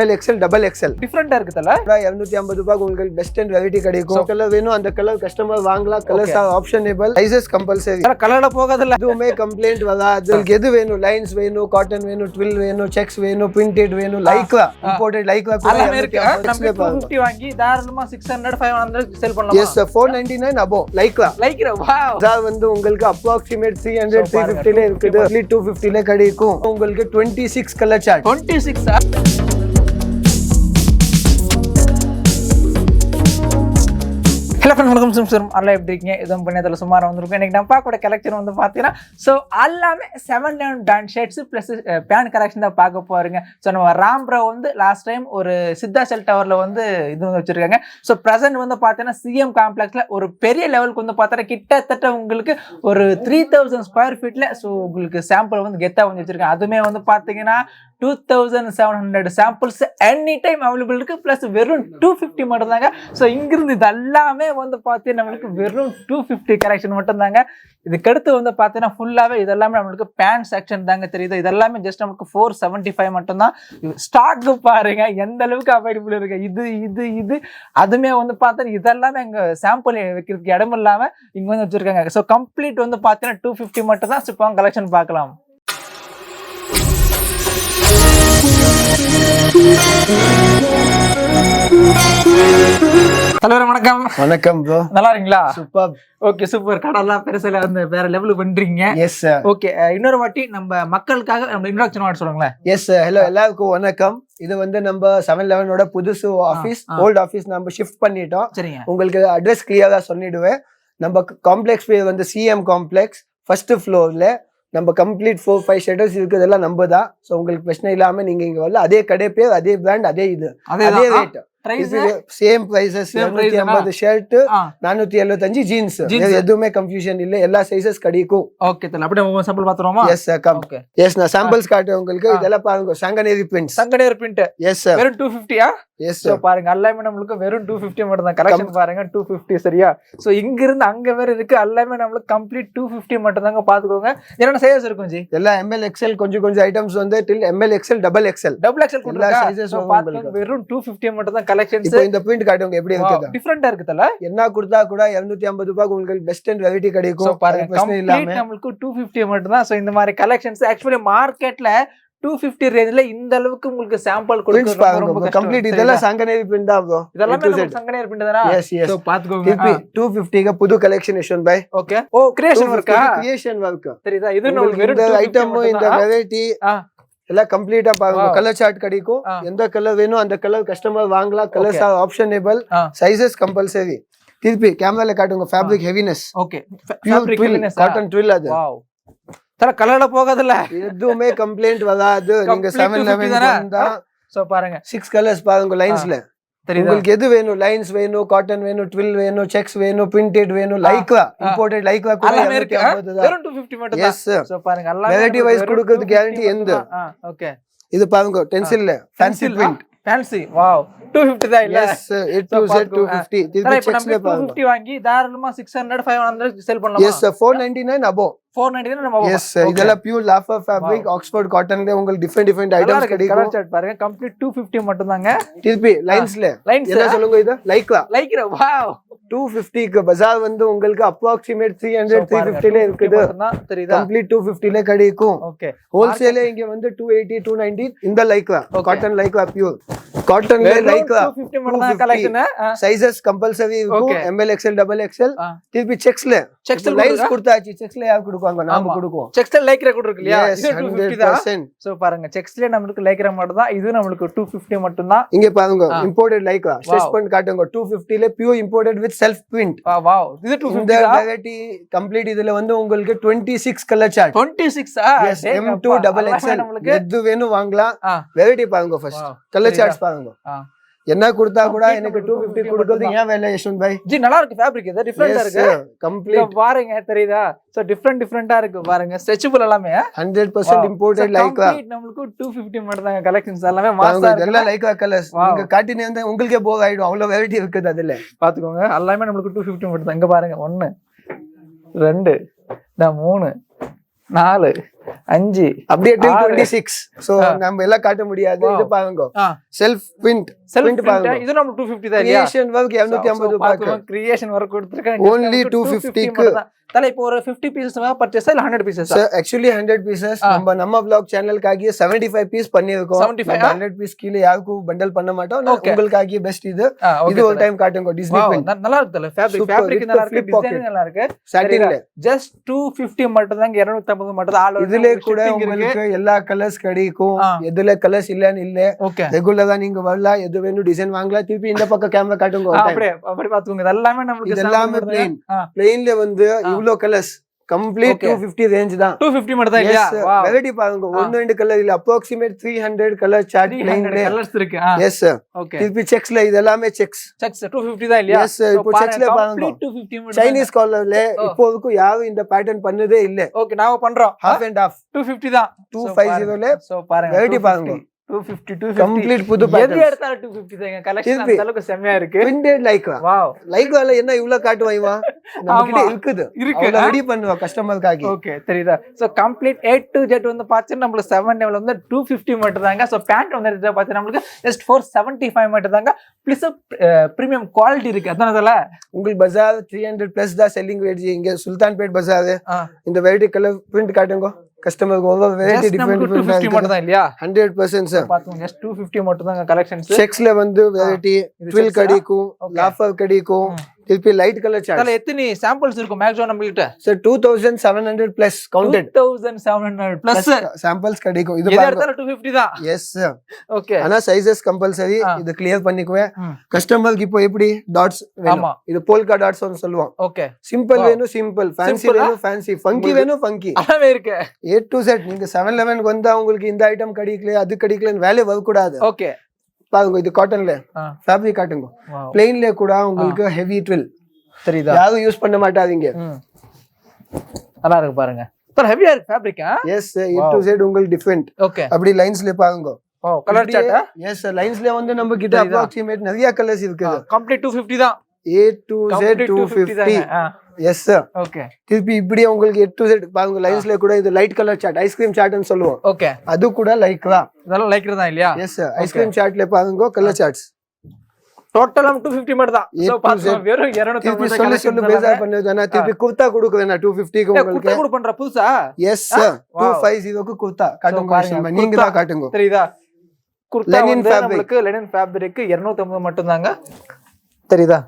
ML XL double XL டிஃபரெண்டா இருக்குதல்ல 250 ரூபாய்க்கு உங்களுக்கு best and variety கிடைக்கும். கலர் வேணும் அந்த கலர் கஸ்டமர் வாங்கலாம். Colours are optional, sizes compulsory. கலர்ல போகாதல்ல, எதுவுமே கம்ப்ளைண்ட் வராது. உங்களுக்கு எது வேணும், லைன்ஸ் வேணும், காட்டன் வேணும், ட்வில் வேணும், செக்ஸ் வேணும், பிரிண்டட் வேணும், லைக்ரா இம்போர்ட்டட் லைக்ரா கூட இருக்கு. நம்ம 250 வாங்கி தாராளமா 600 500 சேல் பண்ணலாம். Yes sir, 499 above Lycra. Wow, அத வந்து உங்களுக்கு அப்ராக்ஸிமேட் 300 350 ல இருக்குது. 250 ல கிடைக்கும். உங்களுக்கு 26 கலர் சார்ட். 26 ஹலோ ஃப்ரெண்ட்ஸ், வணக்கம். சிம்சர் அல்ல எப்படி இருக்கீங்க? இதுவும் பண்ணியதில் சுமாராக வந்திருக்கும். இன்றைக்கி நம்ம பார்க்கக்கூடிய கலெக்ஷன் வந்து பார்த்தீங்கன்னா, ஸோ எல்லாமே 7 டான் ஷர்ட்ஸ் ப்ளஸ் பேண்ட் கலெக்ஷன் தான் பார்க்க போகிறீங்க. ஸோ நம்ம ராம்ப்ரோ வந்து லாஸ்ட் டைம் ஒரு சித்தா செல் டவரில் வந்து இது வந்து வச்சுருக்காங்க. ஸோ ப்ரெசென்ட் வந்து பார்த்தீங்கன்னா CM காம்ப்ளெக்ஸில் ஒரு பெரிய லெவலுக்கு வந்து பார்த்தீங்கன்னா கிட்டத்தட்ட உங்களுக்கு ஒரு 3000 ஸ்கொயர் ஃபீட்டில் ஸோ உங்களுக்கு சாம்பிள் வந்து கெத்தாக வந்து வச்சுருக்காங்க. அதுவுமே வந்து பார்த்தீங்கன்னா 2700 சாம்பிள்ஸ் எனி டைம் அவைலபிள் இருக்கு. பிளஸ் வெறும் 250 மட்டும் தாங்க. ஸோ இங்கிருந்து இது எல்லாமே வந்து பார்த்தீங்கன்னா நம்மளுக்கு வெறும் 250 கலெக்ஷன் மட்டும் தாங்க. இதுக்கடுத்து வந்து பார்த்தீங்கன்னா ஃபுல்லாகவே இதெல்லாமே நம்மளுக்கு பேண்ட் செக்ஷன் தாங்க தெரியுது. இதெல்லாமே ஜஸ்ட் நமக்கு 475 மட்டும்தான். ஸ்டாக்கு பாருங்க எந்த அளவுக்கு அவைலபிள் இருக்கு. இது அதுமே வந்து பார்த்தீங்கன்னா இதெல்லாமே எங்க சாம்பிள் வைக்கிறதுக்கு இடம் இல்லாம இங்க வந்து வச்சிருக்காங்க. ஸோ கம்ப்ளீட் வந்து பார்த்தீங்கன்னா 250 மட்டும் தான். இப்போ கலெக்ஷன் பார்க்கலாம். தலைவர் வணக்கம். வணக்கம் ப்ரோ, நல்லா இருக்கீங்களா? சூப்பர். Okay, super. கடலாம் பெருசுல வந்து வேற லெவல் பண்றீங்க. Yes sir. ஓகே, இன்னொரு வாட்டி நம்ம மக்களுக்காக நம்ம இன்ட்ரோடக்ஷன் வாட் சொல்லுங்களேன். Yes sir. ஹலோ, எல்லாருக்கும் வணக்கம். இது வந்து நம்ம 711ஓட புதுசு ஆஃபீஸ். ஓல்ட் ஆஃபீஸ் நம்ம ஷிஃப்ட் பண்ணிட்டோம். சரிங்க, உங்களுக்கு அட்ரஸ் கிளியரா சொல்லிடுவேன். நம்ம காம்ப்ளெக்ஸ் பேர் வந்து CM காம்ப்ளெக்ஸ். ஃபர்ஸ்ட் ஃப்ளோர்ல நம்ம கம்ப்ளீட் 4-5 ஷட்டர்ஸ் இருக்குதெல்லாம் நம்ம தான். ஸோ உங்களுக்கு பிரச்சனை இல்லாம நீங்க இங்க வரல. அதே கடை பேர், அதே பிராண்ட், அதே இது, அதே rate, same prices. 250 shirt, 475 jeans. எதுவுமே கன்ஃபியூஷன் இல்ல, எல்லா சைஸஸ் கிடைக்கும். ஓகே, தல அப்படியே சாம்பிள் பாத்துறோமா? Yes sir, come. எஸ், நான் சாம்பிள்ஸ் காட்டுறேன் உங்களுக்கு. இதெல்லாம் பாருங்க, Sanganeri print. Sanganeri print. Yes sir. வெறும் 250. Yes sir. பாருங்க எல்லாமே நம்மளுக்கு வெறும் 250 மட்டும் தான். கலெக்ஷன் பாருங்க 250. சரியா? சோ இங்க இருந்து அங்க வேற இருக்கு. எல்லாமே நம்மளுக்கு கம்ப்ளீட் 250 மட்டும் தாங்க. பாத்துக்கோங்க. என்னென்ன சைஸ் இருக்கும் ஜி? எல்லா ML XL கொஞ்சம் ஐட்டம்ஸ் வந்து till ML XL double XL எல்லா சைஸஸ் பாத்துக்கோங்க. வெறும் 250 மட்டும் தான் கலெக்ஷன்ஸ். இப்போ இந்த பிரிண்ட் காட்டுங்க எப்படி இருக்குது. டிஃபரெண்டா இருக்குதல. என்ன கொடுத்தா கூட 250 ரூபாய்க்கு உங்களுக்கு பெஸ்ட் அண்ட் வெரைட்டி கிடைக்கும். பாருங்க கம்ப்ளீட் நம்மளுக்கு 250 மட்டும் தான். சோ இந்த மாதிரி கலெக்ஷன்ஸ் ஆக்சுவலி மார்க்கெட்ல 250 ரேஞ்ச்ல இந்த அளவுக்கு உங்களுக்கு சாம்பிள் கொடுக்க கம்ப்ளீட். இதெல்லாம் சங்கனேரி பிரிண்ட் தான் ப்ரோ. இதெல்லாம் சங்கனேரி பிரிண்ட் தானா? Yes yes. சோ பாத்துக்கோங்க. 250 க்கு புது collection Yashwant bhai. Okay. Oh, creation வர்க்கா? Creation work. தெரியுதா? இது நம்ம இந்த ஐட்டம், இந்த வெரைட்டி எல்லாம் கம்ப்ளீட்டா பாருங்க. கலர் சார்ட் கிடைக்கும். எந்த கலர் வேணும் அந்த கலர் கஸ்டமர் வாங்கலாம். Colours are optional, sizes compulsory. திருப்பி கேமரால காட்டுங்க. Fabric heaviness. Okay, fabric heaviness, cotton twill. அது வாவ், தல கலர்ல போகாதல்ல, எதுவுமே கம்ப்ளைண்ட் வராது. நீங்க 711 வந்தா சோ பாருங்க 6 கலர்ஸ் பாருங்க லைன்ஸ்ல. உங்களுக்கு எது வேணும், லைன்ஸ் வேணும், காட்டன் வேணும், ட்வில் வேணும், செக்ஸ் வேணும், பிரிண்டட் வேணும், லைக்ரா இம்போர்ட்டட் லைக்ரா கூட இருக்கு. வெறும் 250 மட்டும் தான். Yes sir. சோ பாருங்க எல்லாமே வெரைட்டி வைஸ் கொடுக்கிறது கேரண்டி எந்த. ஓகே, இது பாருங்க டென்சில்ல ஃபேன்சி பிரிண்ட். ஃபேன்சி வாவ், 250 தான் இல்ல? Yes sir, A to Z 250. திருப்பி செக்ஸ்ல பாருங்க. 250 வாங்கி தாராளமா 600 500 சேல் பண்ணலாம். Yes sir. 499 above. 499 நம்ம. Yes sir. இதெல்லாம் பியூர் லாஃபர் ஃபேப்ரிக், ஆக்ஸ்போர்ட் காட்டன்ல உங்களுக்கு டிஃபரெண்ட் ஐட்டம்ஸ் கிடைக்கும். கலர் சார்ட் பாருங்க கம்ப்ளீட் 250 மட்டும் தாங்க. திருப்பி லைன்ஸ்ல என்ன சொல்லுங்க இது? லைக்ரா. வாவ், 250 க்கு பஜார் வந்து உங்களுக்கு அப்ராக்ஸிமேட் 300 350 ல இருக்குது. தெரியுதா? கம்ப்ளீட் 250 ல கிடைக்கும். ஓகே. ஹோல்சேல் இங்க வந்து 280 290. இந்த லைக்ரா காட்டன் லைக்ரா பியூர் காட்டன்ல லைக்ரா 250 மட்டும் தான் கலெக்ஷன். சைஸஸ் கம்பல்சரி இருக்கும். ML XL double XL. திருப்பி செக்ஸ்ல லைன்ஸ் கொடுத்தாச்சு. செக்ஸ்ல யார் கொடுப்பாங்க? நாம கொடுப்போம். செக்ஸ்ல லைக்ரா கூட இருக்கு இல்லையா? இது 250 தான். சோ பாருங்க செக்ஸ்ல நமக்கு லைக்ரா மட்டும் தான். இது நமக்கு 250 மட்டும் தான். இங்க பாருங்க இம்போர்ட்டட் லைக்ரா ஸ்டிச் பண்ணி காட்டுங்க. 250 ல pure imported with self print. Wow, இது 250 இந்த வெரைட்டி கம்ப்ளீட். இதுல வந்து உங்களுக்கு 26 colour chart. 26 S, M2 double XL. எது வேணும் வாங்கலாம். வெரைட்டி பாருங்க. ஃபர்ஸ்ட் கலர் சார்ட்ஸ் பாருங்க. என்ன கொடுத்தா கூட எனக்கு 250 கொடுக்கிறது ஏன் வேலை யஷ்வந்த் பாய்? ஜி நல்லா இருக்கு. ஃபேப்ரிக் இது டிஃபரெண்டா இருக்கு. கம்ப்ளீட் பாருங்க தெரியுதா? சோ டிஃபரெண்டா இருக்கு பாருங்க. ஸ்ட்ரெச்சபிள் எல்லாமே 100% இம்போர்ட்டட் லைக்ரா. நமக்கு 250 மட்டும் தான். கலெக்ஷன்ஸ் எல்லாமே மாசா இருக்கு. எல்லா லைக்ரா கலர்ஸ். நீங்க காட்டினே இருந்தா உங்களுக்கே போர் ஆயிடும். அவ்வளவு வெரைட்டி இருக்குது அதுல. பாத்துக்கோங்க எல்லாமே நமக்கு 250 மட்டும் தான். இங்க பாருங்க 1 2 3 4 5 அப்படியே till 26. சோ நம்ம எல்லாம் காட்ட முடியாது. இது பாருங்க செல்ஃப் பிரிண்ட் பாருங்க. இது நம்ம 250 தான் இல்லையா? கிரியேஷன் வர்க் 250 ரூபாய்க்கு. கிரியேஷன் வர்க் கொடுத்திருக்காங்க. only 250 க்கு. தல இப்போ ஒரு 50 பீசஸ் பர்ச்சேஸ் இல்ல 100 பீசஸ்? சார் ஆக்சுவலி 100 பீசஸ் நம்ம நம்ம vlog சேனலுக்காக 75 பீஸ் பண்ணிருக்கோம். 100 பீஸ் கீழ யாருக்கும் பண்டல் பண்ண மாட்டோம். உங்களுக்காக பெஸ்ட் இது. இது ஒரு டைம் காட்டுங்க. டிஸ்னி பிரிண்ட் நல்லா இருக்குல. ஃபேப்ரிக் நல்லா இருக்கு, டிசைன் நல்லா இருக்கு. சாட்டின்ல ஜஸ்ட் 250 மட்டும் தான், 250 மட்டும் தான். ஆல் இதுல கூட உங்களுக்கு எல்லா கலர்ஸ் கிடைக்கும். எதுல கலர்ஸ் இல்லன்னு இல்ல. ரெகுலரா நீங்க வரலாம், எது வேணும் டிசைன் வாங்கலாம். திருப்பி இந்த பக்கம் கேமரா காட்டுங்க. அப்படி பாத்துக்கோங்க. இதெல்லாம் நமக்கு இதெல்லாம் பிளெயின்ல வந்து இவ்ளோ கலர்ஸ் கம்ப்ளீட் 250 ரேஞ்ச் தான். 250 மட்டும் தான் இல்லையா? வெரைட்டி பாருங்க. ஒன்னு ரெண்டு கலர் இல்ல, அப்ராக்ஸிமேட் 300 கலர் சார்ட் பிளெயின்ல கலர்ஸ் இருக்கு. Yes sir. ஓகே. திருப்பி செக்ஸ்ல இது எல்லாமே செக்ஸ் 250 தான் இல்லையா? Yes sir. இப்போ செக்ஸ்ல பாருங்க 250 மட்டும். சைனீஸ் காலர்ல இப்போதுக்கு யாரும் இந்த பேட்டர்ன் பண்ணதே இல்ல. ஓகே, நாம பண்றோம். half and half 250 தான். 250 ல சோ பாருங்க வெரைட்டி பாருங்க. 250 கம்ப்ளீட் புது எது எடுத்தாலும் 250 தாங்க. கலெக்ஷன் அந்த அளவுக்கு செமையா இருக்கு. Printed Lycra. வாவ். லைக்ரால என்ன இவ்ளோ காட்டுவா இவன்? நம்ம கிட்ட இருக்குது. அவ்வளவு ரெடி பண்ணுவா கஸ்டமர்க்காக. ஓகே, தெரியுதா? So complete A to Z வந்து பாத்தீங்கன்னா நம்ம 7 லெவல் வந்து 250 மட்டும் தாங்க. சோ பேண்ட் வந்து எடுத்தா பாத்தீங்கன்னா நமக்கு ஜஸ்ட் 475 மட்டும் தாங்க. பிளஸ் பிரீமியம் குவாலிட்டி இருக்கு. அதனால உங்களுக்கு பஜார் 300 பிளஸ் தான் செல்லிங் ரேட். இங்க சுல்தான்பேட் பஜார் இந்த வெரைட்டி கலர் பிரிண்ட் காட்டுங்க. கஸ்டமருக்கு ஓவர் வெரைட்டி டிஃபரெண்ட் 250 மட்டும் தான் இல்லையா? 100% சார். பாத்துங்க, ஜஸ்ட் 250 மட்டும் தாங்க கலெக்ஷன்ஸ். செக்ஸ்ல வந்து வெரைட்டி ட்வில் கடிக்கும், லாஃபர் கடிக்கும். திருப்பி லைட் கலர் சார்ட். அதுல எத்தனை சாம்பிள்ஸ் இருக்கும் மேக்ஸிமம் நம்ம கிட்ட? Sir 2700 plus counted. 2700 plus samples கடிக்கும். இது எது எடுத்தாலும் 250 தான். Yes sir. ஓகே. ஆனா சைஸஸ் கம்பல்சரி. இது கிளியர் பண்ணிக்குவேன். கஸ்டமருக்கு இப்போ எப்படி டாட்ஸ் வேணும், இது போல்கா டாட்ஸ் வந்து சொல்லுவோம். ஓகே. சிம்பிள் வேணும் சிம்பிள், ஃபேன்சி வேணும் ஃபேன்சி, ஃபங்கி வேணும் ஃபங்கி. எல்லாமே இருக்கு. A to Z. நீங்க 711 க்கு வந்தா உங்களுக்கு இந்த ஐட்டம் கிடைக்கல அது கிடைக்கலன்னு வேலை வர கூடாது. ஓகே. பாருங்க, இது காட்டன்ல ஃபேப்ரிக் காட்டுங்க. பிளெயின்ல கூட உங்களுக்கு ஹெவி ட்வில் தெரியுதா? யாரும் யூஸ் பண்ண மாட்டாதீங்க. நல்லா இருக்கு பாருங்க. பர் ஹெவியா இருக்கு fabric. Yes A to Z உங்களுக்கு டிஃபரெண்ட். ஓகே. அப்படி லைன்ஸ்ல பாருங்க. Oh, colour chart. எஸ் லைன்ஸ்ல வந்து நம்ம கிட்ட அப்ராக்ஸிமேட் நிறைய கலர்ஸ் இருக்குது. கம்ப்ளீட் 250 தான். A to Z 250. Yes sir. Okay. திருப்பி இப்படி உங்களுக்கு A to Z பாருங்க. லைன்ஸ்ல கூட இது லைட் கலர் சார்ட், ஐஸ்கிரீம் சார்ட்னு சொல்லுவோம். ஓகே. அது கூட லைக்ரா. இதெல்லாம் லைக்ரா தான் இல்லையா? Yes sir. ஐஸ்கிரீம் சார்ட்ல பாருங்க கலர் சார்ட்ஸ். டோட்டலா 250 மட்டும் தான். சோ பாருங்க வெறும் 250 சொல்லு பேசா பண்ணதுனா திருப்பி குர்தா கொடுக்குறேனா 250 க்கு உங்களுக்கு. குர்தா கூட பண்ற புதுசா? Yes sir. 250 க்கு குர்தா காட்டுங்க. நீங்க தான் காட்டுங்க. தெரியுதா? குர்தா வந்து உங்களுக்கு லெனின் ஃபேப்ரிக் 250 மட்டும் தாங்க. தெரியுதா?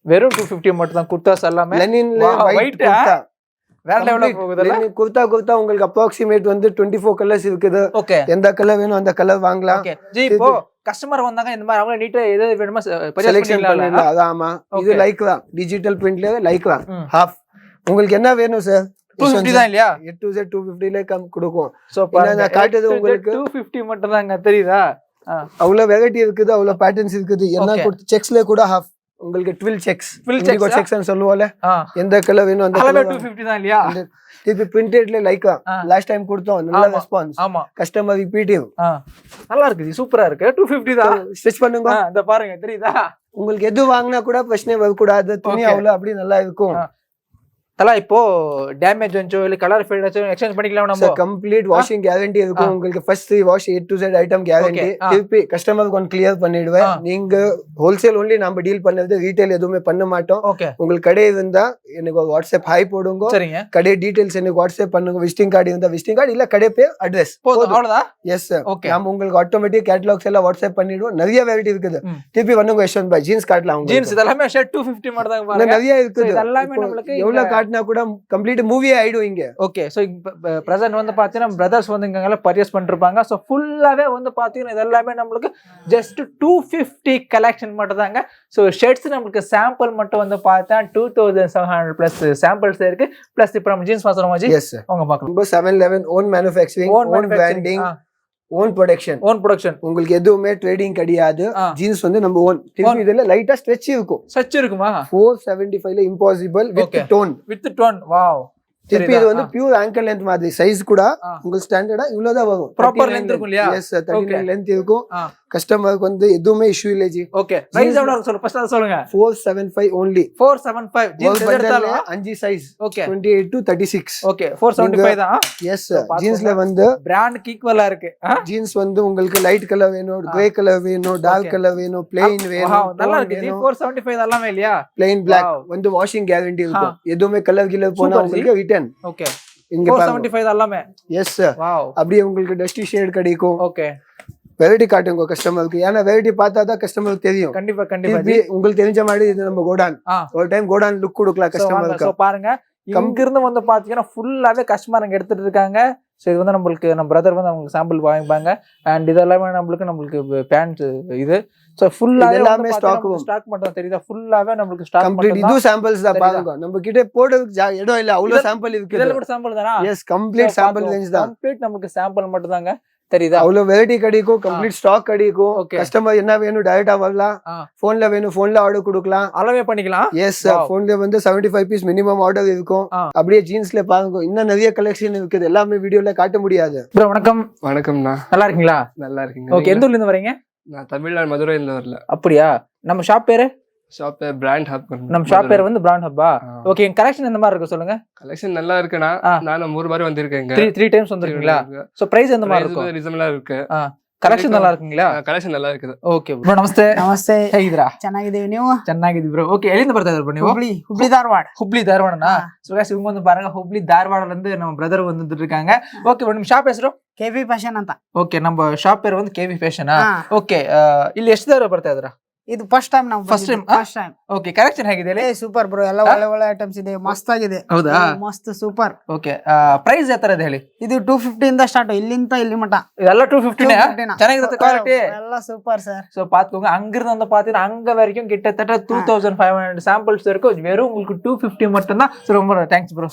வெறும் 250 மட்டும் தான். குர்தாஸ் எல்லாமே லெனின்ல ஒயிட் குர்தா. வேற லெவல்ல போகுதுல. குர்தா உங்களுக்கு அப்ராக்ஸிமேட் வந்து 24 கலர்ஸ் இருக்குது. ஓகே. எந்த கலர் வேணும் அந்த கலர் வாங்கலாம். ஓகே. ஜி இப்போ கஸ்டமர் வந்தாங்க இந்த மாதிரி அவங்க நீட்டா எது வேணுமோ பர்ச்சேஸ் பண்ணிடலாம். அதாமா. இது லைக்ரா டிஜிட்டல் பிரிண்ட்ல லைக்ரா ஹாஃப். உங்களுக்கு என்ன வேணும் சார்? 250 தான் இல்லையா? A to Z 250 ல கம் கொடுக்கும். சோ பாருங்க, நான் காட்டுது உங்களுக்கு 250 மட்டும் தாங்க. தெரியுதா? அவ்வளவு வெரைட்டி இருக்குது, அவ்வளவு பேட்டர்ன்ஸ் இருக்குது. என்ன கொடுத்து செக்ஸ்ல கூட ஹாஃப் உங்களுக்கு ட்வில் செக்ஸ். இண்டிகோ செக்ஸ் ன்னு சொல்லுவோம்ல. எந்த கலர் வேணும் அந்த கலர் 250 தான் இல்லையா? திருப்பி பிரிண்டட்ல லைக்கா லாஸ்ட் டைம் கொடுத்தோம். நல்ல ரெஸ்பான்ஸ். ஆமா. Customer repetitive. நல்லா இருக்கு, சூப்பரா இருக்கு. 250 தான். ஸ்டிச் பண்ணுங்க. இந்த பாருங்க, தெரியுதா? உங்களுக்கு எது வாங்கினா கூட பிரச்சனை வர கூடாது. துணி அவ்வளவு அப்படி நல்லா இருக்கும். தல இப்போ டேமேஜ் வந்துச்சோ இல்ல கலர் ஃபேட் ஆச்சோ எக்ஸ்சேஞ்ச் பண்ணிக்கலாம் நம்ம. கம்ப்ளீட் வாஷிங் கேரண்டி இருக்கும் உங்களுக்கு. First wash A to Z item guarantee. திருப்பி கஸ்டமருக்கு ஒன் கிளியர் பண்ணிடுவேன். நீங்க ஹோல்சேல் ஒன்லி நம்ம டீல் பண்ணது, ரீட்டைல் எதுவுமே பண்ண மாட்டோம். உங்களுக்கு கடை இருந்தா எனக்கு வாட்ஸ்அப் ஹாய் போடுங்க. சரிங்க. கடை டீடைல்ஸ் எனக்கு வாட்ஸ்அப் பண்ணுங்க. விசிட்டிங் கார்டு இருந்தா விசிட்டிங் கார்டு, இல்ல கடை பேர் அட்ரஸ் போதும். அவ்வளவுதான். Yes sir. நாம உங்களுக்கு ஆட்டோமேட்டிக் கேட்டலாக்ஸ் எல்லாம் வாட்ஸ்அப் பண்ணிடுவோம். நிறைய வெரைட்டி இருக்குது. திருப்பி வந்துங்க யஷ்வந்த் பாய் ஜீன்ஸ் காட்டலாம். ஜீன்ஸ் இதெல்லாம் ஷர்ட் 250 மட்டும் தான் பாருங்க. நிறைய இருக்குது. இதெல்லாம் நமக்கு எவ்வளவு காட்டினா கூட கம்ப்ளீட் மூவி ஆயிடும் இங்க. ஓகே. சோ பிரசன்ட் வந்து பாத்தீங்கன்னா பிரதர்ஸ் வந்து இங்க பர்ச்சேஸ் பண்ணிருப்பாங்க. சோ ஃபுல்லாவே வந்து பாத்தீங்கன்னா இதெல்லாம் நமக்கு ஜஸ்ட் 250 கலெக்ஷன் மட்டும் தாங்க. சோ ஷர்ட்ஸ் நமக்கு சாம்பிள் மட்டும் வந்து பார்த்தா 2700 பிளஸ் சாம்பிள்ஸ் இருக்கு. பிளஸ் இப்போ நம்ம ஜீன்ஸ் பாக்குறோம் ஜி. Yes sir. அவங்க பார்க்கலாம். 711 own manufacturing, own branding, own production. உங்களுக்கு எதுவுமே ட்ரேடிங் கிடையாது. ஜீன்ஸ் வந்து நம்ம ஓன். திருப்பி இதுல லைட்டா ஸ்ட்ரெச் இருக்கும். ஸ்ட்ரெச் இருக்குமா? 475 ல impossible with tone. With tone. Wow. திருப்பி இது வந்து பியூர் ஆங்கிள் லென்த் மாதிரி. சைஸ் கூட உங்களுக்கு ஸ்டாண்டர்டா இவ்வளவுதான் வரும். ப்ராப்பர் லென்த் இருக்கும் இல்லையா? எஸ் 39 லென்த் இருக்கும். கஸ்டமருக்கு வந்து எதுவுமே இஷ்யூ இல்லை ஜி. ஓகே பிரைஸ் எவ்வளவு இருக்கு ஃபர்ஸ்ட் அத சொல்லுங்க. 475 only. 475 ஜீன்ஸ் எது எடுத்தாலும் 5 சைஸ். Okay 28 to 36. ஓகே 475 தான். எஸ் ஜீன்ஸ்ல வந்து பிராண்டுக்கு ஈக்குவலா இருக்கு. ஜீன்ஸ் வந்து உங்களுக்கு லைட் கலர் வேணும், கிரே கலர் வேணும், டார்க் கலர் வேணும், பிளெயின் வேணும். நல்லா இருக்கு ஜி. 475 எல்லாமே இல்லையா? பிளெயின் black வந்து வாஷிங் கேரண்டி இருக்கும். எதுவுமே கலர் கிலர் போனா உங்களுக்கு ரிட்டர்ன். ஓகே இங்க 475 எல்லாமே. Yes sir. வாவ். அப்படியே உங்களுக்கு டஸ்டி ஷேட் கிடைக்கும். ஓகே வெரைட்டி காட்டுங்க கஸ்டமருக்கு. ஏன்னா வெரைட்டி பார்த்தா தான் கஸ்டமருக்கு தெரியும். கண்டிப்பா கண்டிப்பா உங்களுக்கு தெரிஞ்ச மாதிரி இது நம்ம கோடான் ஒரு டைம் கோடான் லுக் கொடுக்கலாம் கஸ்டமருக்கு. பாருங்க இங்க இருந்து வந்து பாத்தீங்கன்னா ஃபுல்லாவே கஸ்டமர் எடுத்துட்டு இருக்காங்க. ஸோ இது வந்து நம்மளுக்கு நம்ம பிரதர் வந்து அவங்களுக்கு சாம்பிள் வாங்கிப்பாங்க. அண்ட் இதெல்லாமே நம்மளுக்கு பேண்ட் இது ஸோ ஃபுல்லாவே எல்லாமே ஸ்டாக் மட்டும் தெரியுதா? ஃபுல்லாவே நம்மளுக்கு ஸ்டாக் கம்ப்ளீட் இது சாம்பிள்ஸ் தான் பாருங்க. நம்ம கிட்ட போடுறதுக்கு இடம் இல்ல, அவ்வளவு சாம்பிள் இருக்கு. இதெல்லாம் கூட சாம்பிள் தானா? எஸ் கம்ப்ளீட் சாம்பிள் ரேஞ்ச் தான். கம்ப்ளீட் நமக்கு சாம்பிள் மட்டும் தாங்க தெரியுதா? அவ்வளவு வெரைட்டி கிடைக்கும், கம்ப்ளீட் ஸ்டாக் கிடைக்கும். கஸ்டமர் என்ன வேணும் டைரக்டா வரலாம். போன்ல வேணும் போன்ல ஆர்டர் கொடுக்கலாம், அளவே பண்ணிக்கலாம். எஸ் போன்ல வந்து 75 பீஸ் மினிமம் ஆர்டர் இருக்கும். அப்படியே ஜீன்ஸ்ல பாருங்க இன்னும் நிறைய கலெக்ஷன் இருக்குது, எல்லாமே வீடியோல காட்ட முடியாது. ப்ரோ வணக்கம். வணக்கம்ண்ணா. நல்லா இருக்கீங்களா? நல்லா இருக்கீங்க. ஓகே எந்த ஊர்ல இருந்து வரீங்க? நான் தமிழ்நாடு மதுரையில வரல. அப்படியா? நம்ம ஷாப் பேரு? ஷாப் பேர் பிராண்ட் ஹப். நம்ம ஷாப் பேர் வந்து பிராண்ட் ஹப்பா? ஓகே என் கலெக்ஷன் எந்த மாதிரி இருக்கு சொல்லுங்க. கலெக்ஷன் நல்லா இருக்குண்ணா. நான் 3 முறை வந்திருக்கேன். 3 டைம்ஸ் வந்திருக்கீங்களா? சோ பிரைஸ் எந்த மாதிரி இருக்கும்? ரீசனபிளா இருக்கு. ಕಲೆಕ್ಷನ್ நல்லா இருக்குங்களா? ಕಲೆಕ್ಷನ್ நல்லா இருக்குது. ಓಕೆ ಬ್ರೋ ನಮಸ್ತೆ. ನಮಸ್ತೆ. ಹೇಗಿದ್ದೀರಾ? ಚೆನ್ನಾಗಿದ್ದೀವಿ, ನೀವು? ಚೆನ್ನಾಗಿದ್ದೀವಿ ಬ್ರೋ. ಓಕೆ ಎಲ್ಲಿಂದ ಬರ್ತಾ ಇದ್ದೀರಾ ನೀವು? ಹುಬ್ಳಿ ಧಾರವಾಡ. ಹುಬ್ಳಿ ಧಾರವಾಡನಾ? ಸೊ गाइस இவங்க வந்து பாருங்க ಹುಬ್ಳಿ ಧಾರವಾಡல இருந்து நம்ம பிரதர் வந்துட்டு இருக்காங்க. ஓಕೆ bro ನಿಮ್ಮ ಶಾಪ್ ಹೆಸರು? ಕೆವಿ ಫ್ಯಾಷನ್ ಅಂತ. ಓಕೆ ನಮ್ಮ ಶಾಪ್ பேர் வந்து ಕೆವಿ ಫ್ಯಾಷನ್. ಓಕೆ ಇಲ್ಲಿ ಎಷ್ಟು ದಾರ ಬರ್ತಾ ಇದ್ದೀರಾ? ಇದು ಫಸ್ಟ್ ಟೈಮ್ ನಾವು ಫಸ್ಟ್ ಟೈಮ್. ಓಕೆ ಕಲೆಕ್ಷನ್ ಹೇಗಿದೆ ಇಲ್ಲಿ? ಸೂಪರ್ ಬ್ರೋ, ಎಲ್ಲ ಒಳ್ಳೆ ಒಳ್ಳೆ ಐಟಮ್ಸ್ ಇದೆ, ಮಸ್ತ್ ಆಗಿದೆ. ಹೌದಾ? ಮಸ್ತ್ ಸೂಪರ್. ಓಕೆ ಪ್ರೈಸ್ ಯಾವ ತರ ಇದೆ ಹೇಳಿ? ಇದು 250 ಇಂದ ಸ್ಟಾರ್ಟ್, ಇಲ್ಲಿಂದ ಇಲ್ಲಿ ಮಟ இதெಲ್ಲ 250 ಚೆನ್ನಾಗಿರುತ್ತೆ ಕ್ವಾಲಿಟಿ ಎಲ್ಲ சூப்பர் சார். சோ பாத்துக்கோங்க, அங்கிருந்து வந்து பாத்தீங்கன்னா அங்க வரைக்கும் கிட்டத்தட்ட 2500 சாம்பிள்ஸ் இருக்கும். வெறும் உங்களுக்கு 250 மட்டும் தான். ரொம்ப தேங்க்ஸ் ப்ரோ.